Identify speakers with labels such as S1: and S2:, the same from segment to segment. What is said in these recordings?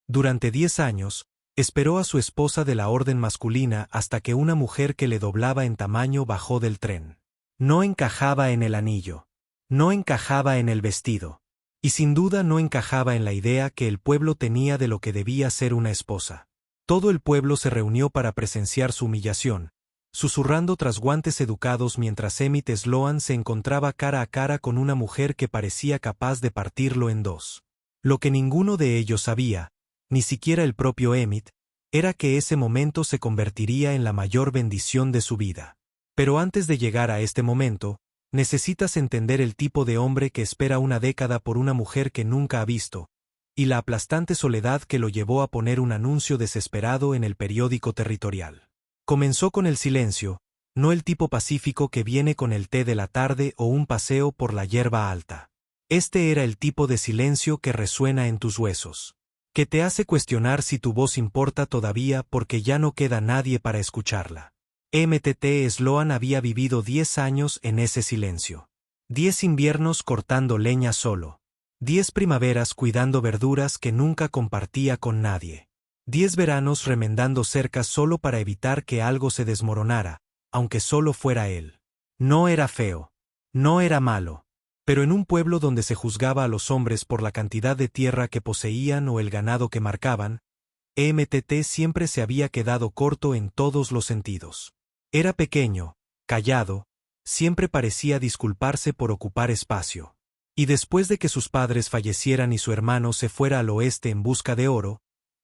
S1: Durante 10 años, esperó a su esposa de la orden masculina hasta que una mujer que le doblaba en tamaño bajó del tren. No encajaba en el anillo. No encajaba en el vestido. Y sin duda no encajaba en la idea que el pueblo tenía de lo que debía ser una esposa. Todo el pueblo se reunió para presenciar su humillación, susurrando tras guantes educados mientras Emmett Sloan se encontraba cara a cara con una mujer que parecía capaz de partirlo en dos. Lo que ninguno de ellos sabía, ni siquiera el propio Emmett, era que ese momento se convertiría en la mayor bendición de su vida. Pero antes de llegar a este momento, necesitas entender el tipo de hombre que espera una década por una mujer que nunca ha visto, y la aplastante soledad que lo llevó a poner un anuncio desesperado en el periódico territorial. Comenzó con el silencio, no el tipo pacífico que viene con el té de la tarde o un paseo por la hierba alta. Este era el tipo de silencio que resuena en tus huesos, que te hace cuestionar si tu voz importa todavía porque ya no queda nadie para escucharla. Emmett Sloan había vivido 10 años en ese silencio. 10 inviernos cortando leña solo. 10 primaveras cuidando verduras que nunca compartía con nadie. 10 veranos remendando cercas solo para evitar que algo se desmoronara, aunque solo fuera él. No era feo. No era malo. Pero en un pueblo donde se juzgaba a los hombres por la cantidad de tierra que poseían o el ganado que marcaban, Emmett siempre se había quedado corto en todos los sentidos. Era pequeño, callado, siempre parecía disculparse por ocupar espacio. Y después de que sus padres fallecieran y su hermano se fuera al oeste en busca de oro,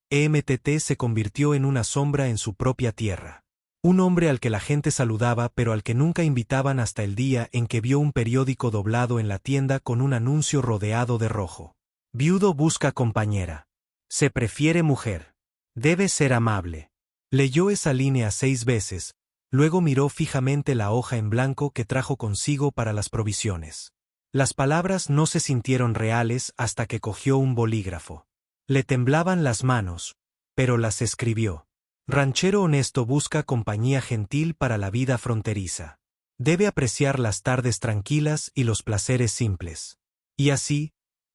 S1: Emmett se convirtió en una sombra en su propia tierra. Un hombre al que la gente saludaba pero al que nunca invitaban hasta el día en que vio un periódico doblado en la tienda con un anuncio rodeado de rojo. Viudo busca compañera. Se prefiere mujer. Debe ser amable. Leyó esa línea 6 veces, luego miró fijamente la hoja en blanco que trajo consigo para las provisiones. Las palabras no se sintieron reales hasta que cogió un bolígrafo. Le temblaban las manos, pero las escribió. Ranchero honesto busca compañía gentil para la vida fronteriza. Debe apreciar las tardes tranquilas y los placeres simples. Y así,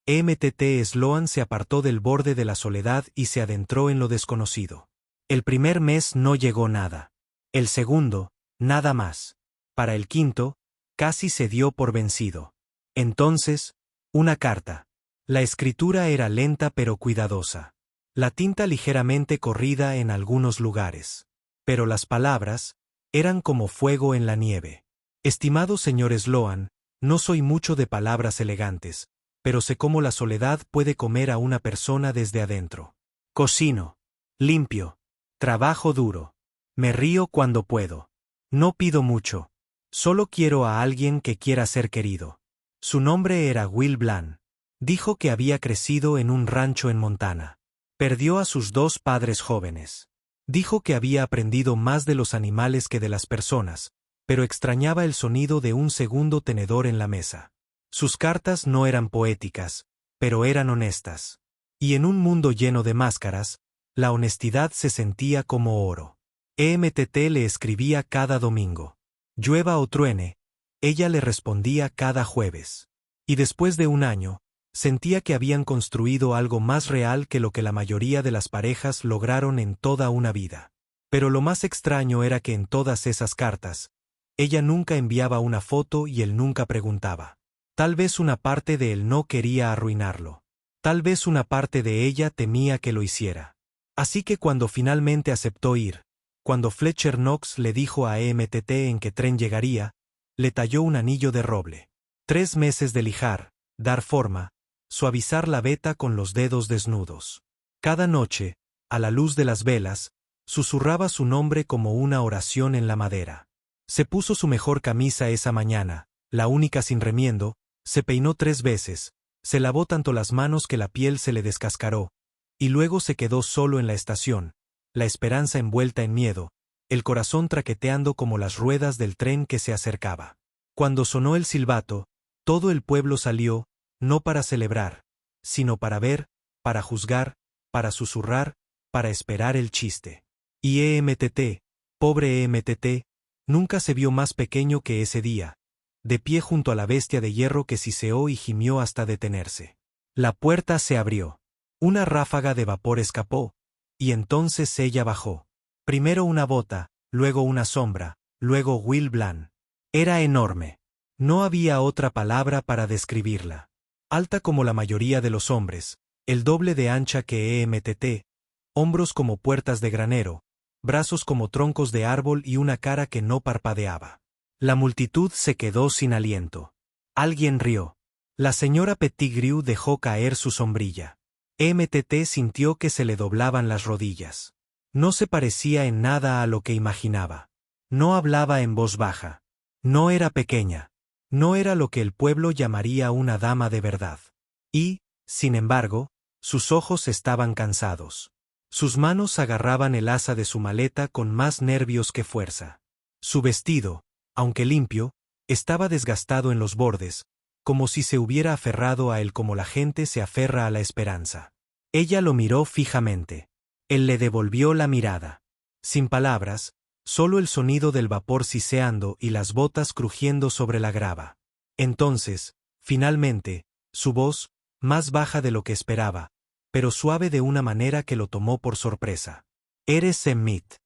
S1: Emmett Sloan se apartó del borde de la soledad y se adentró en lo desconocido. El primer mes no llegó nada. El segundo, nada más. Para el quinto, casi se dio por vencido. Entonces, una carta. La escritura era lenta pero cuidadosa. La tinta ligeramente corrida en algunos lugares. Pero las palabras eran como fuego en la nieve. Estimado señor Sloan, no soy mucho de palabras elegantes, pero sé cómo la soledad puede comer a una persona desde adentro. Cocino. Limpio. Trabajo duro. Me río cuando puedo. No pido mucho. Solo quiero a alguien que quiera ser querido. Su nombre era Will Bland. Dijo que había crecido en un rancho en Montana. Perdió a sus 2 padres jóvenes. Dijo que había aprendido más de los animales que de las personas, pero extrañaba el sonido de un segundo tenedor en la mesa. Sus cartas no eran poéticas, pero eran honestas. Y en un mundo lleno de máscaras, la honestidad se sentía como oro. Emmett le escribía cada domingo. Llueva o truene, ella le respondía cada jueves. Y después de un año, sentía que habían construido algo más real que lo que la mayoría de las parejas lograron en toda una vida. Pero lo más extraño era que en todas esas cartas, ella nunca enviaba una foto y él nunca preguntaba. Tal vez una parte de él no quería arruinarlo. Tal vez una parte de ella temía que lo hiciera. Así que cuando finalmente aceptó ir, cuando Fletcher Knox le dijo a Emmett en qué tren llegaría, le talló un anillo de roble. 3 meses de lijar, dar forma, suavizar la veta con los dedos desnudos. Cada noche, a la luz de las velas, susurraba su nombre como una oración en la madera. Se puso su mejor camisa esa mañana, la única sin remiendo, se peinó 3 veces, se lavó tanto las manos que la piel se le descascaró, y luego se quedó solo en la estación, la esperanza envuelta en miedo, el corazón traqueteando como las ruedas del tren que se acercaba. Cuando sonó el silbato, todo el pueblo salió, no para celebrar, sino para ver, para juzgar, para susurrar, para esperar el chiste. Y Emmett, pobre Emmett, nunca se vio más pequeño que ese día, de pie junto a la bestia de hierro que siseó y gimió hasta detenerse. La puerta se abrió. Una ráfaga de vapor escapó, y entonces ella bajó. Primero una bota, luego una sombra, luego Will Blanc. Era enorme. No había otra palabra para describirla. Alta como la mayoría de los hombres, el doble de ancha que EMTT, hombros como puertas de granero, brazos como troncos de árbol y una cara que no parpadeaba. La multitud se quedó sin aliento. Alguien rió. La señora Pettigrew dejó caer su sombrilla. EMTT sintió que se le doblaban las rodillas. No se parecía en nada a lo que imaginaba. No hablaba en voz baja. No era pequeña. No era lo que el pueblo llamaría una dama de verdad. Y, sin embargo, sus ojos estaban cansados. Sus manos agarraban el asa de su maleta con más nervios que fuerza. Su vestido, aunque limpio, estaba desgastado en los bordes, como si se hubiera aferrado a él como la gente se aferra a la esperanza. Ella lo miró fijamente. Él le devolvió la mirada. Sin palabras, solo el sonido del vapor siseando y las botas crujiendo sobre la grava. Entonces, finalmente, su voz, más baja de lo que esperaba, pero suave de una manera que lo tomó por sorpresa. «¿Eres Emmett?»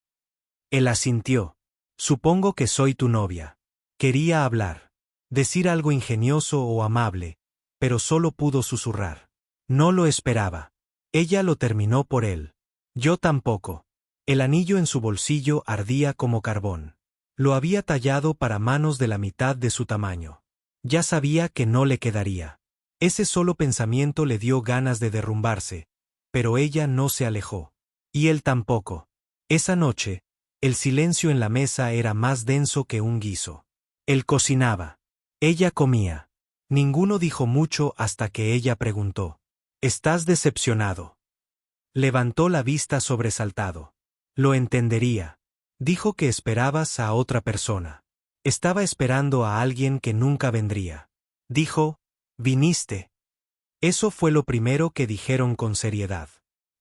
S1: Él asintió. «Supongo que soy tu novia». Quería hablar. Decir algo ingenioso o amable, pero solo pudo susurrar. No lo esperaba. Ella lo terminó por él. Yo tampoco. El anillo en su bolsillo ardía como carbón. Lo había tallado para manos de la mitad de su tamaño. Ya sabía que no le quedaría. Ese solo pensamiento le dio ganas de derrumbarse, pero ella no se alejó. Y él tampoco. Esa noche, el silencio en la mesa era más denso que un guiso. Él cocinaba. Ella comía. Ninguno dijo mucho hasta que ella preguntó: «¿Estás decepcionado?» Levantó la vista sobresaltado. Lo entendería. Dijo que esperabas a otra persona. Estaba esperando a alguien que nunca vendría. Dijo: «Viniste». Eso fue lo primero que dijeron con seriedad.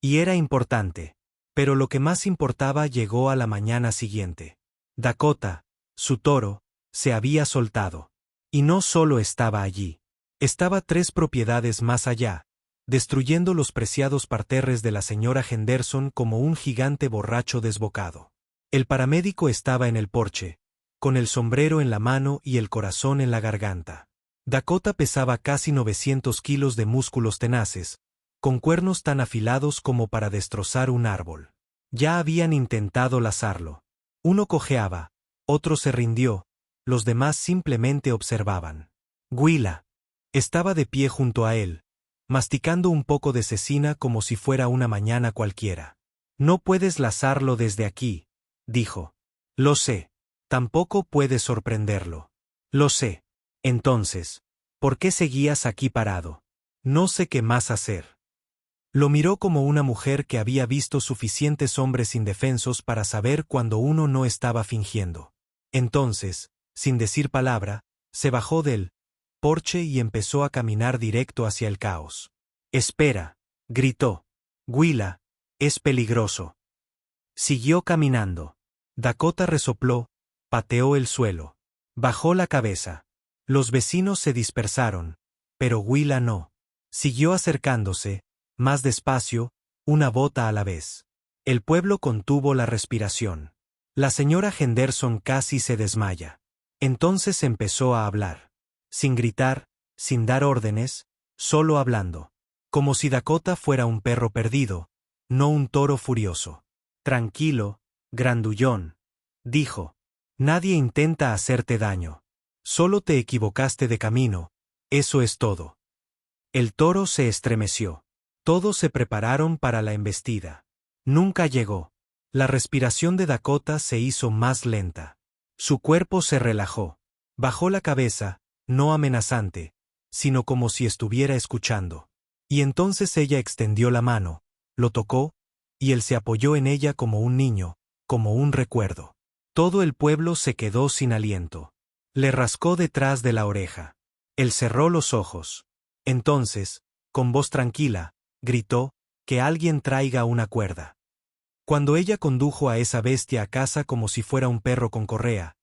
S1: Y era importante. Pero lo que más importaba llegó a la mañana siguiente. Dakota, su toro, se había soltado. Y no solo estaba allí. Estaba 3 propiedades más allá, destruyendo los preciados parterres de la señora Henderson como un gigante borracho desbocado. El paramédico estaba en el porche, con el sombrero en la mano y el corazón en la garganta. Dakota pesaba casi 900 kilos de músculos tenaces, con cuernos tan afilados como para destrozar un árbol. Ya habían intentado lazarlo. Uno cojeaba, otro se rindió, los demás simplemente observaban. Willa estaba de pie junto a él, masticando un poco de cecina como si fuera una mañana cualquiera. «No puedes lazarlo desde aquí», dijo. «Lo sé. Tampoco puedes sorprenderlo». «Lo sé». «Entonces, ¿por qué seguías aquí parado?» «No sé qué más hacer». Lo miró como una mujer que había visto suficientes hombres indefensos para saber cuando uno no estaba fingiendo. Entonces, sin decir palabra, se bajó del porche y empezó a caminar directo hacia el caos. «Espera», gritó. «Willa, es peligroso». Siguió caminando. Dakota resopló, pateó el suelo. Bajó la cabeza. Los vecinos se dispersaron, pero Willa no. Siguió acercándose, más despacio, una bota a la vez. El pueblo contuvo la respiración. La señora Henderson casi se desmaya. Entonces empezó a hablar. Sin gritar, sin dar órdenes, solo hablando. Como si Dakota fuera un perro perdido, no un toro furioso. «Tranquilo, grandullón», dijo. «Nadie intenta hacerte daño. Solo te equivocaste de camino, eso es todo». El toro se estremeció. Todos se prepararon para la embestida. Nunca llegó. La respiración de Dakota se hizo más lenta. Su cuerpo se relajó. Bajó la cabeza, no amenazante, sino como si estuviera escuchando. Y entonces ella extendió la mano, lo tocó, y él se apoyó en ella como un niño, como un recuerdo. Todo el pueblo se quedó sin aliento. Le rascó detrás de la oreja. Él cerró los ojos. Entonces, con voz tranquila, gritó: «Que alguien traiga una cuerda». Cuando ella condujo a esa bestia a casa como si fuera un perro con correa,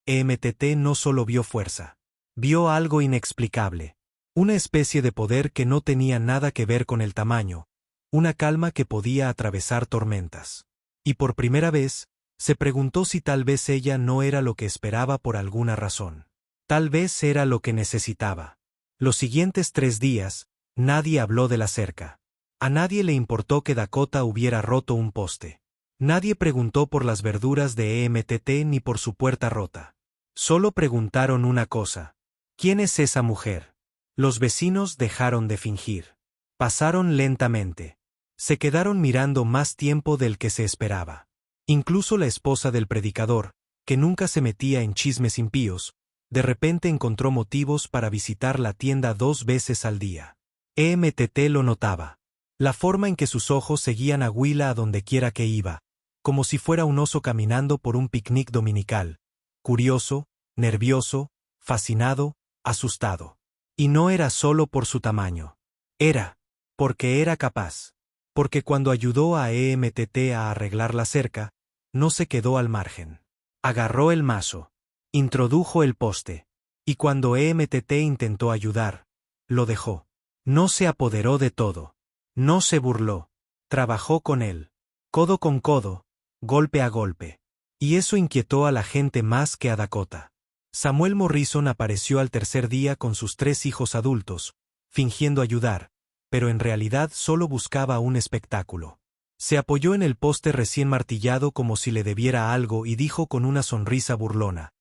S1: EMTT no solo vio fuerza. Vio algo inexplicable. Una especie de poder que no tenía nada que ver con el tamaño, una calma que podía atravesar tormentas. Y por primera vez, se preguntó si tal vez ella no era lo que esperaba por alguna razón. Tal vez era lo que necesitaba. Los siguientes 3 días, nadie habló de la cerca. A nadie le importó que Dakota hubiera roto un poste. Nadie preguntó por las verduras de EMTT ni por su puerta rota. Solo preguntaron una cosa. ¿Quién es esa mujer? Los vecinos dejaron de fingir. Pasaron lentamente. Se quedaron mirando más tiempo del que se esperaba. Incluso la esposa del predicador, que nunca se metía en chismes impíos, de repente encontró motivos para visitar la tienda 2 veces al día. EMTT lo notaba. La forma en que sus ojos seguían a Willa a donde quiera que iba, como si fuera un oso caminando por un picnic dominical, curioso, nervioso, fascinado, asustado. Y no era solo por su tamaño. Era porque era capaz. Porque cuando ayudó a EMTT a arreglar la cerca, no se quedó al margen. Agarró el mazo. Introdujo el poste. Y cuando EMTT intentó ayudar, lo dejó. No se apoderó de todo. No se burló. Trabajó con él. Codo con codo, golpe a golpe. Y eso inquietó a la gente más que a Dakota. Samuel Morrison apareció al tercer día con sus 3 hijos adultos, fingiendo ayudar, pero en realidad solo buscaba un espectáculo. Se apoyó en el poste recién martillado como si le debiera algo y dijo con una sonrisa burlona: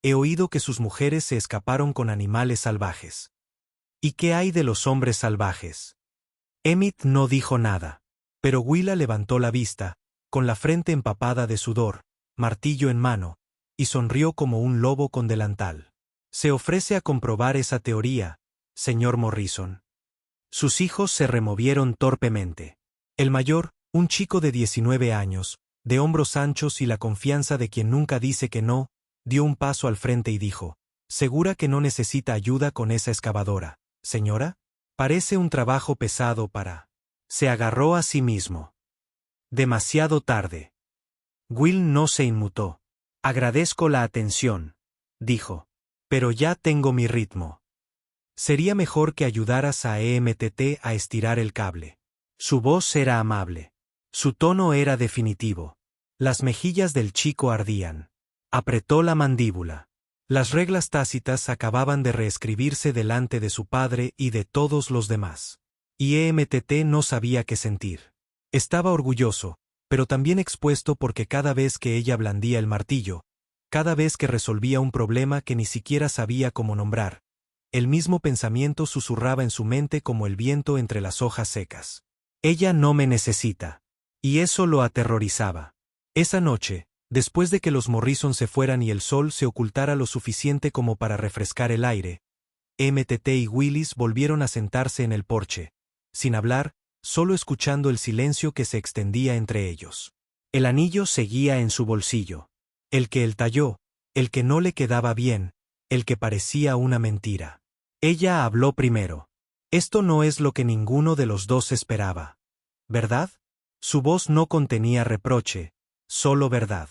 S1: «He oído que sus mujeres se escaparon con animales salvajes. ¿Y qué hay de los hombres salvajes?» Emmett no dijo nada, pero Willa levantó la vista, con la frente empapada de sudor, martillo en mano, y sonrió como un lobo con delantal. «¿Se ofrece a comprobar esa teoría, señor Morrison?» Sus hijos se removieron torpemente. El mayor, un chico de 19 años, de hombros anchos y la confianza de quien nunca dice que no, dio un paso al frente y dijo: «¿Segura que no necesita ayuda con esa excavadora, señora? Parece un trabajo pesado para...». Se agarró a sí mismo. Demasiado tarde. Will no se inmutó. «Agradezco la atención», dijo. «Pero ya tengo mi ritmo. Sería mejor que ayudaras a EMTT a estirar el cable». Su voz era amable. Su tono era definitivo. Las mejillas del chico ardían. Apretó la mandíbula. Las reglas tácitas acababan de reescribirse delante de su padre y de todos los demás. Y EMTT no sabía qué sentir. Estaba orgulloso, pero también expuesto porque cada vez que ella blandía el martillo, cada vez que resolvía un problema que ni siquiera sabía cómo nombrar, el mismo pensamiento susurraba en su mente como el viento entre las hojas secas: «Ella no me necesita». Y eso lo aterrorizaba. Esa noche, después de que los Morrison se fueran y el sol se ocultara lo suficiente como para refrescar el aire, MTT y Willis volvieron a sentarse en el porche, sin hablar, solo escuchando el silencio que se extendía entre ellos. El anillo seguía en su bolsillo. El que él talló, el que no le quedaba bien, el que parecía una mentira. Ella habló primero. «Esto no es lo que ninguno de los dos esperaba, ¿verdad?» Su voz no contenía reproche, solo verdad.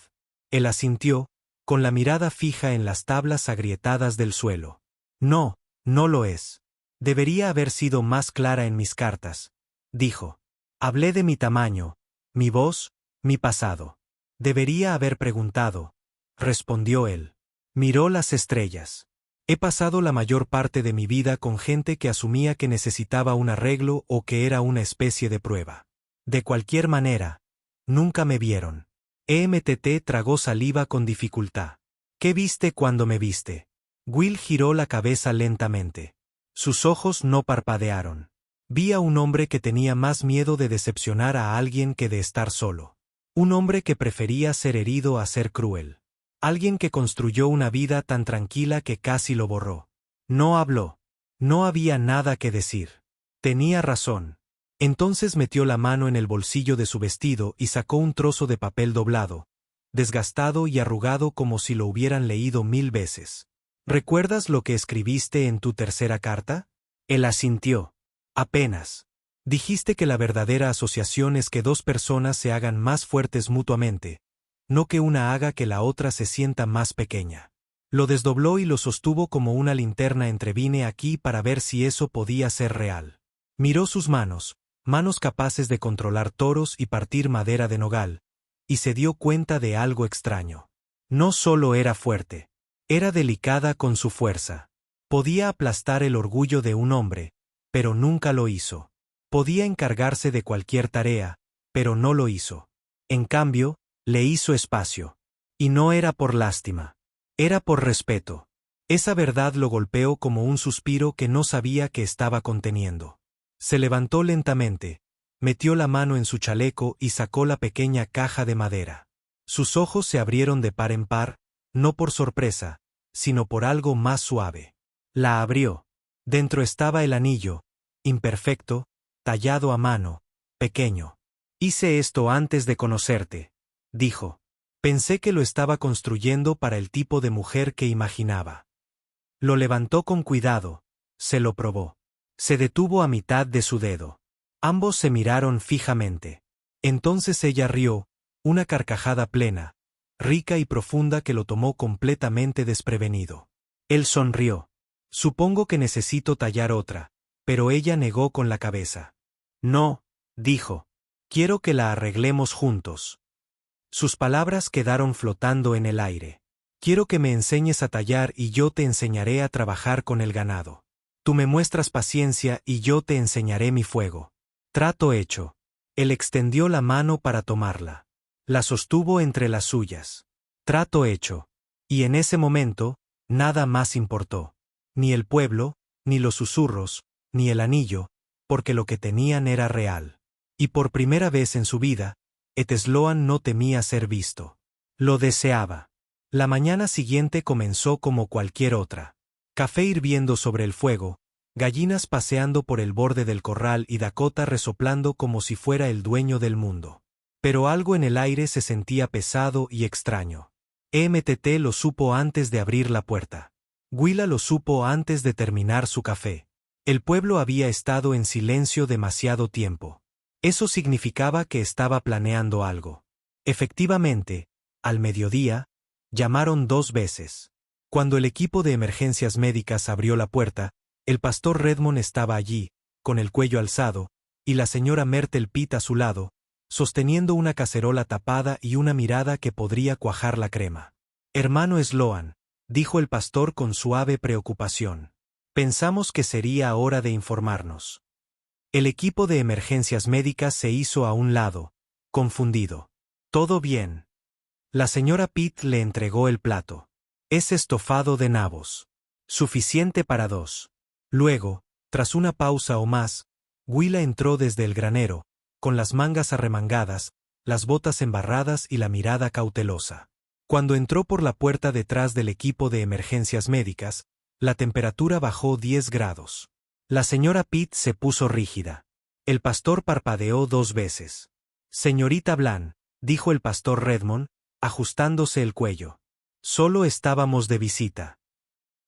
S1: Él asintió, con la mirada fija en las tablas agrietadas del suelo. «No, no lo es. Debería haber sido más clara en mis cartas», dijo. «Hablé de mi tamaño, mi voz, mi pasado. Debería haber preguntado», respondió él. Miró las estrellas. «He pasado la mayor parte de mi vida con gente que asumía que necesitaba un arreglo o que era una especie de prueba. De cualquier manera, nunca me vieron». EMTT tragó saliva con dificultad. «¿Qué viste cuando me viste?» Will giró la cabeza lentamente. Sus ojos no parpadearon. «Vi a un hombre que tenía más miedo de decepcionar a alguien que de estar solo. Un hombre que prefería ser herido a ser cruel. Alguien que construyó una vida tan tranquila que casi lo borró». No habló. No había nada que decir. Tenía razón. Entonces metió la mano en el bolsillo de su vestido y sacó un trozo de papel doblado, desgastado y arrugado como si lo hubieran leído 1000 veces. «¿Recuerdas lo que escribiste en tu tercera carta?» Él asintió. «Apenas. Dijiste que la verdadera asociación es que 2 personas se hagan más fuertes mutuamente, no que una haga que la otra se sienta más pequeña». Lo desdobló y lo sostuvo como una linterna entre «vine aquí para ver si eso podía ser real». Miró sus manos, manos capaces de controlar toros y partir madera de nogal, y se dio cuenta de algo extraño. No solo era fuerte, era delicada con su fuerza. Podía aplastar el orgullo de un hombre, pero nunca lo hizo. Podía encargarse de cualquier tarea, pero no lo hizo. En cambio, le hizo espacio. Y no era por lástima. Era por respeto. Esa verdad lo golpeó como un suspiro que no sabía que estaba conteniendo. Se levantó lentamente, metió la mano en su chaleco y sacó la pequeña caja de madera. Sus ojos se abrieron de par en par, no por sorpresa, sino por algo más suave. La abrió. Dentro estaba el anillo, imperfecto, tallado a mano, pequeño. Hice esto antes de conocerte, dijo. Pensé que lo estaba construyendo para el tipo de mujer que imaginaba. Lo levantó con cuidado, se lo probó. Se detuvo a mitad de su dedo. Ambos se miraron fijamente. Entonces ella rió, una carcajada plena, rica y profunda que lo tomó completamente desprevenido. Él sonrió. Supongo que necesito tallar otra, pero ella negó con la cabeza. No, dijo. Quiero que la arreglemos juntos. Sus palabras quedaron flotando en el aire. Quiero que me enseñes a tallar y yo te enseñaré a trabajar con el ganado. Tú me muestras paciencia y yo te enseñaré mi fuego. Trato hecho. Él extendió la mano para tomarla. La sostuvo entre las suyas. Trato hecho. Y en ese momento, nada más importó. Ni el pueblo, ni los susurros, ni el anillo, porque lo que tenían era real. Y por primera vez en su vida, Etzloan no temía ser visto. Lo deseaba. La mañana siguiente comenzó como cualquier otra. Café hirviendo sobre el fuego, gallinas paseando por el borde del corral y Dakota resoplando como si fuera el dueño del mundo. Pero algo en el aire se sentía pesado y extraño. MTT lo supo antes de abrir la puerta. Willa lo supo antes de terminar su café. El pueblo había estado en silencio demasiado tiempo. Eso significaba que estaba planeando algo. Efectivamente, al mediodía, llamaron 2 veces. Cuando el equipo de emergencias médicas abrió la puerta, el pastor Redmond estaba allí, con el cuello alzado, y la señora Myrtle Pitt a su lado, sosteniendo una cacerola tapada y una mirada que podría cuajar la crema. Hermano Sloan, dijo el pastor con suave preocupación. Pensamos que sería hora de informarnos. El equipo de emergencias médicas se hizo a un lado, confundido. ¿Todo bien? La señora Pitt le entregó el plato. Es estofado de nabos. Suficiente para 2. Luego, tras una pausa o más, Willa entró desde el granero, con las mangas arremangadas, las botas embarradas y la mirada cautelosa. Cuando entró por la puerta detrás del equipo de emergencias médicas, la temperatura bajó 10 grados. La señora Pitt se puso rígida. El pastor parpadeó 2 veces. Señorita Bland, dijo el pastor Redmond, ajustándose el cuello. Solo estábamos de visita.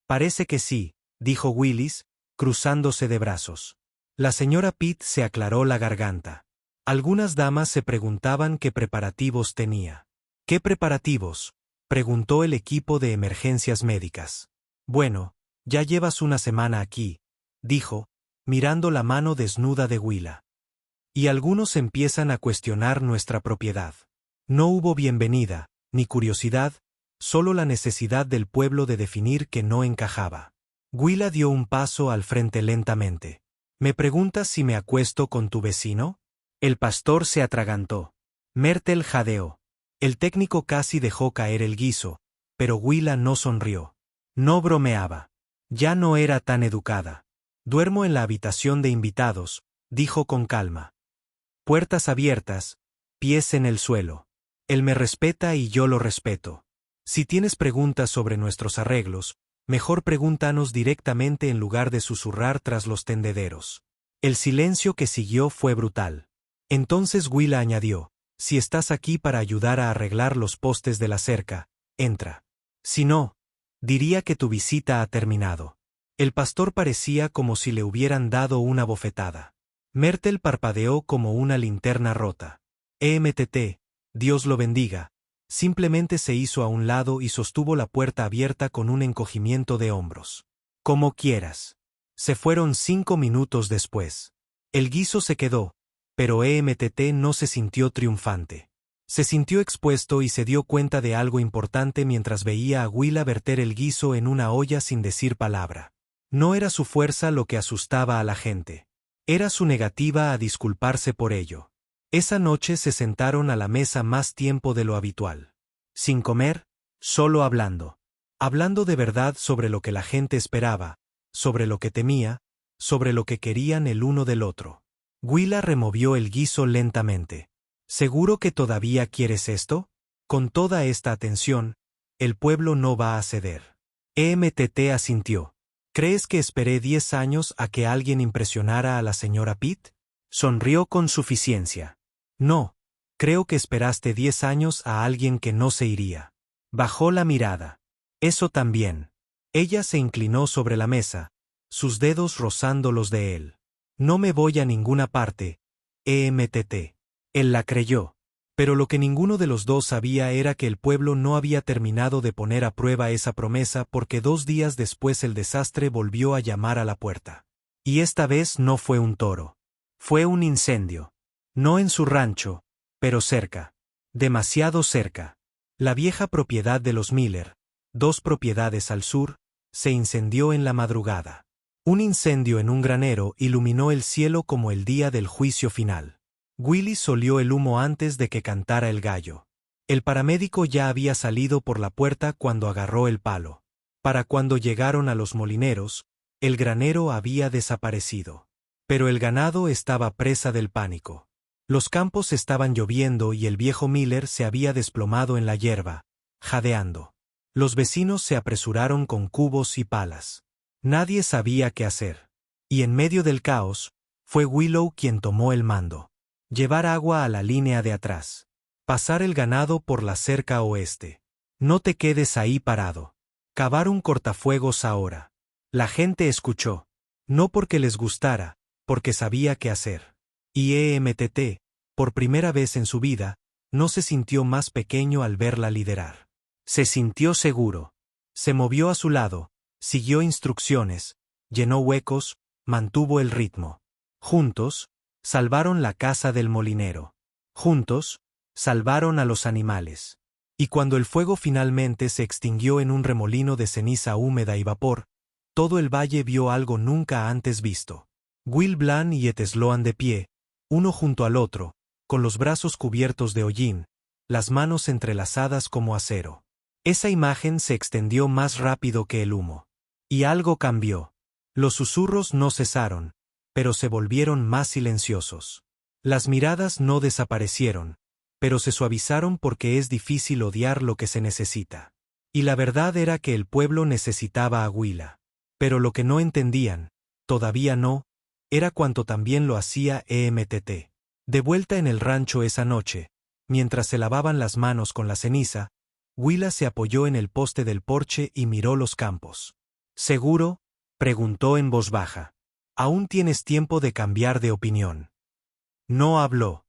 S1: Parece que sí, dijo Willis, cruzándose de brazos. La señora Pitt se aclaró la garganta. Algunas damas se preguntaban qué preparativos tenía. ¿Qué preparativos?, preguntó el equipo de emergencias médicas. Bueno, ya llevas una semana aquí, dijo, mirando la mano desnuda de Willa. Y algunos empiezan a cuestionar nuestra propiedad. No hubo bienvenida, ni curiosidad, solo la necesidad del pueblo de definir que no encajaba. Willa dio un paso al frente lentamente. ¿Me preguntas si me acuesto con tu vecino? El pastor se atragantó. Myrtle jadeó. El técnico casi dejó caer el guiso, pero Willa no sonrió. No bromeaba. Ya no era tan educada. Duermo en la habitación de invitados, dijo con calma. Puertas abiertas, pies en el suelo. Él me respeta y yo lo respeto. Si tienes preguntas sobre nuestros arreglos, mejor pregúntanos directamente en lugar de susurrar tras los tendederos. El silencio que siguió fue brutal. Entonces Willa añadió, si estás aquí para ayudar a arreglar los postes de la cerca, entra. Si no, diría que tu visita ha terminado. El pastor parecía como si le hubieran dado una bofetada. Myrtle parpadeó como una linterna rota. EMTT, Dios lo bendiga, simplemente se hizo a un lado y sostuvo la puerta abierta con un encogimiento de hombros. Como quieras. Se fueron 5 minutos después. El guiso se quedó, pero EMTT no se sintió triunfante. Se sintió expuesto y se dio cuenta de algo importante mientras veía a Willa verter el guiso en una olla sin decir palabra. No era su fuerza lo que asustaba a la gente. Era su negativa a disculparse por ello. Esa noche se sentaron a la mesa más tiempo de lo habitual. Sin comer, solo hablando. Hablando de verdad sobre lo que la gente esperaba, sobre lo que temía, sobre lo que querían el uno del otro. Willa removió el guiso lentamente. ¿Seguro que todavía quieres esto? Con toda esta atención, el pueblo no va a ceder. EMTT asintió. ¿Crees que esperé 10 años a que alguien impresionara a la señora Pitt? Sonrió con suficiencia. No, creo que esperaste 10 años a alguien que no se iría. Bajó la mirada. Eso también. Ella se inclinó sobre la mesa, sus dedos rozando los de él. No me voy a ninguna parte, EMTT. Él la creyó. Pero lo que ninguno de los dos sabía era que el pueblo no había terminado de poner a prueba esa promesa porque 2 días después el desastre volvió a llamar a la puerta. Y esta vez no fue un toro. Fue un incendio. No en su rancho, pero cerca. Demasiado cerca. La vieja propiedad de los Miller, 2 propiedades al sur, se incendió en la madrugada. Un incendio en un granero iluminó el cielo como el día del juicio final. Willis olió el humo antes de que cantara el gallo. El paramédico ya había salido por la puerta cuando agarró el palo. Para cuando llegaron a los molineros, el granero había desaparecido. Pero el ganado estaba presa del pánico. Los campos estaban lloviendo y el viejo Miller se había desplomado en la hierba, jadeando. Los vecinos se apresuraron con cubos y palas. Nadie sabía qué hacer. Y en medio del caos, fue Willow quien tomó el mando. Llevar agua a la línea de atrás. Pasar el ganado por la cerca oeste. No te quedes ahí parado. Cavar un cortafuegos ahora. La gente escuchó. No porque les gustara, porque sabía qué hacer. Y EMTT, por primera vez en su vida, no se sintió más pequeño al verla liderar. Se sintió seguro. Se movió a su lado, siguió instrucciones, llenó huecos, mantuvo el ritmo. Juntos, salvaron la casa del molinero. Juntos, salvaron a los animales. Y cuando el fuego finalmente se extinguió en un remolino de ceniza húmeda y vapor, todo el valle vio algo nunca antes visto. Will Bland y Ed Sloan de pie, uno junto al otro, con los brazos cubiertos de hollín, las manos entrelazadas como acero. Esa imagen se extendió más rápido que el humo. Y algo cambió. Los susurros no cesaron, pero se volvieron más silenciosos. Las miradas no desaparecieron, pero se suavizaron porque es difícil odiar lo que se necesita. Y la verdad era que el pueblo necesitaba a Willa. Pero lo que no entendían, todavía no, era cuanto también lo hacía EMTT. De vuelta en el rancho esa noche, mientras se lavaban las manos con la ceniza, Willa se apoyó en el poste del porche y miró los campos. ¿Seguro?, preguntó en voz baja. Aún tienes tiempo de cambiar de opinión. No habló.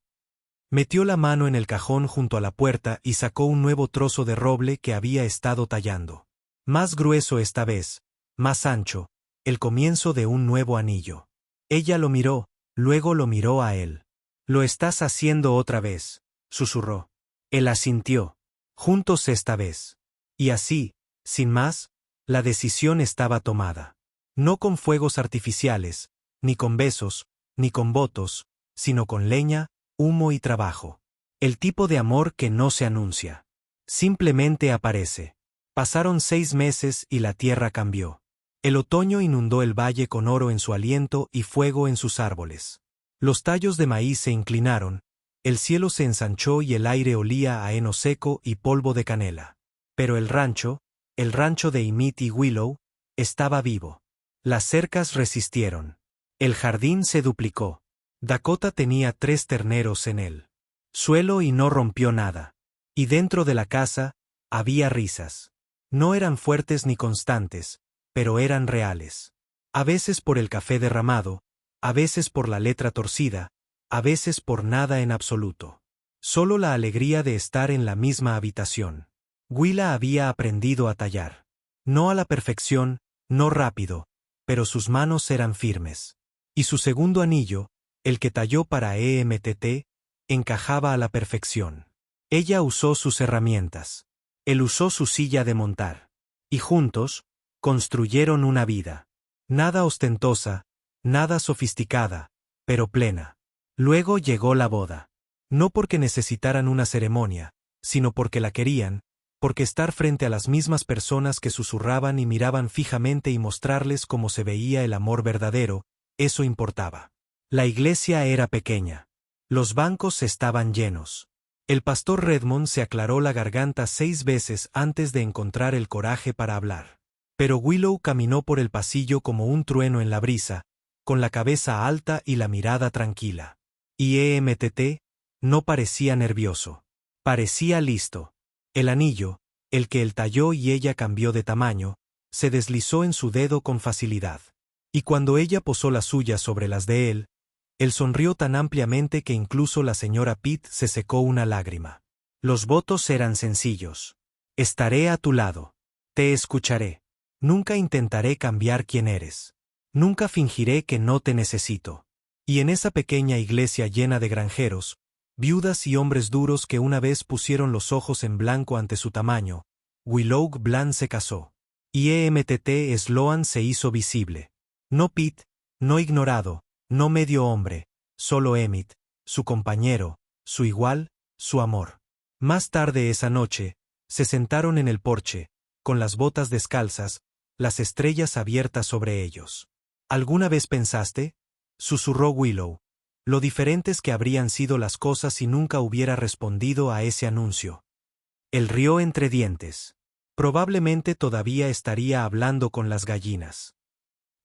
S1: Metió la mano en el cajón junto a la puerta y sacó un nuevo trozo de roble que había estado tallando. Más grueso esta vez, más ancho, el comienzo de un nuevo anillo. Ella lo miró, luego lo miró a él. Lo estás haciendo otra vez, susurró. Él asintió. Juntos esta vez. Y así, sin más, la decisión estaba tomada. No con fuegos artificiales, ni con besos, ni con votos, sino con leña, humo y trabajo. El tipo de amor que no se anuncia. Simplemente aparece. Pasaron 6 meses y la tierra cambió. El otoño inundó el valle con oro en su aliento y fuego en sus árboles. Los tallos de maíz se inclinaron, el cielo se ensanchó y el aire olía a heno seco y polvo de canela. Pero el rancho de Emmett y Willow, estaba vivo. Las cercas resistieron. El jardín se duplicó. Dakota tenía 3 terneros en él. Suelo y no rompió nada. Y dentro de la casa, había risas. No eran fuertes ni constantes, pero eran reales. A veces por el café derramado, a veces por la letra torcida, a veces por nada en absoluto. Solo la alegría de estar en la misma habitación. Willa había aprendido a tallar. No a la perfección, no rápido, pero sus manos eran firmes. Y su segundo anillo, El que talló para EMTT encajaba a la perfección. Ella usó sus herramientas. Él usó su silla de montar. Y juntos, construyeron una vida. Nada ostentosa, nada sofisticada, pero plena. Luego llegó la boda. No porque necesitaran una ceremonia, sino porque la querían, porque estar frente a las mismas personas que susurraban y miraban fijamente y mostrarles cómo se veía el amor verdadero, eso importaba. La iglesia era pequeña. Los bancos estaban llenos. El pastor Redmond se aclaró la garganta 6 veces antes de encontrar el coraje para hablar. Pero Willow caminó por el pasillo como un trueno en la brisa, con la cabeza alta y la mirada tranquila. Y EMTT no parecía nervioso. Parecía listo. El anillo, el que él talló y ella cambió de tamaño, se deslizó en su dedo con facilidad. Y cuando ella posó las suyas sobre las de él sonrió tan ampliamente que incluso la señora Pitt se secó una lágrima. Los votos eran sencillos. Estaré a tu lado. Te escucharé. Nunca intentaré cambiar quién eres. Nunca fingiré que no te necesito. Y en esa pequeña iglesia llena de granjeros, viudas y hombres duros que una vez pusieron los ojos en blanco ante su tamaño, Willow Bland se casó. Y EMTT Sloan se hizo visible. No Pitt, no ignorado, no medio hombre, solo Emmett, su compañero, su igual, su amor. Más tarde esa noche, se sentaron en el porche, con las botas descalzas, las estrellas abiertas sobre ellos. ¿Alguna vez pensaste? Susurró Willow. Lo diferentes que habrían sido las cosas si nunca hubiera respondido a ese anuncio. Él rió entre dientes. Probablemente todavía estaría hablando con las gallinas.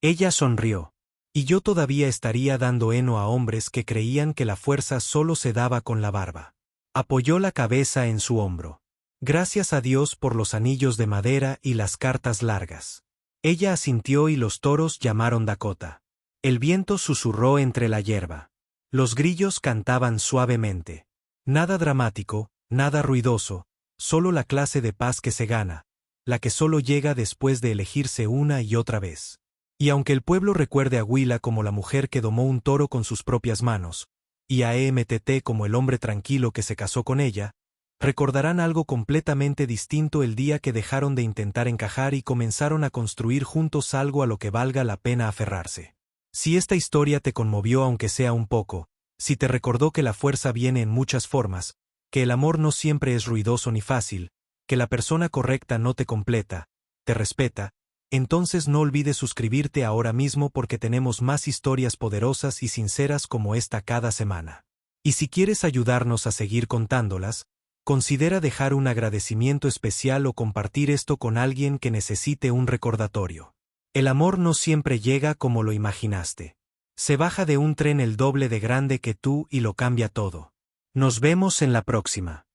S1: Ella sonrió. Y yo todavía estaría dando heno a hombres que creían que la fuerza solo se daba con la barba. Apoyó la cabeza en su hombro. Gracias a Dios por los anillos de madera y las cartas largas. Ella asintió y los toros llamaron Dakota. El viento susurró entre la hierba. Los grillos cantaban suavemente. Nada dramático, nada ruidoso, solo la clase de paz que se gana, la que solo llega después de elegirse una y otra vez. Y aunque el pueblo recuerde a Willa como la mujer que domó un toro con sus propias manos, y a EMTT como el hombre tranquilo que se casó con ella, recordarán algo completamente distinto el día que dejaron de intentar encajar y comenzaron a construir juntos algo a lo que valga la pena aferrarse. Si esta historia te conmovió aunque sea un poco, si te recordó que la fuerza viene en muchas formas, que el amor no siempre es ruidoso ni fácil, que la persona correcta no te completa, te respeta, entonces no olvides suscribirte ahora mismo porque tenemos más historias poderosas y sinceras como esta cada semana. Y si quieres ayudarnos a seguir contándolas, considera dejar un agradecimiento especial o compartir esto con alguien que necesite un recordatorio. El amor no siempre llega como lo imaginaste. Se baja de un tren el doble de grande que tú y lo cambia todo. Nos vemos en la próxima.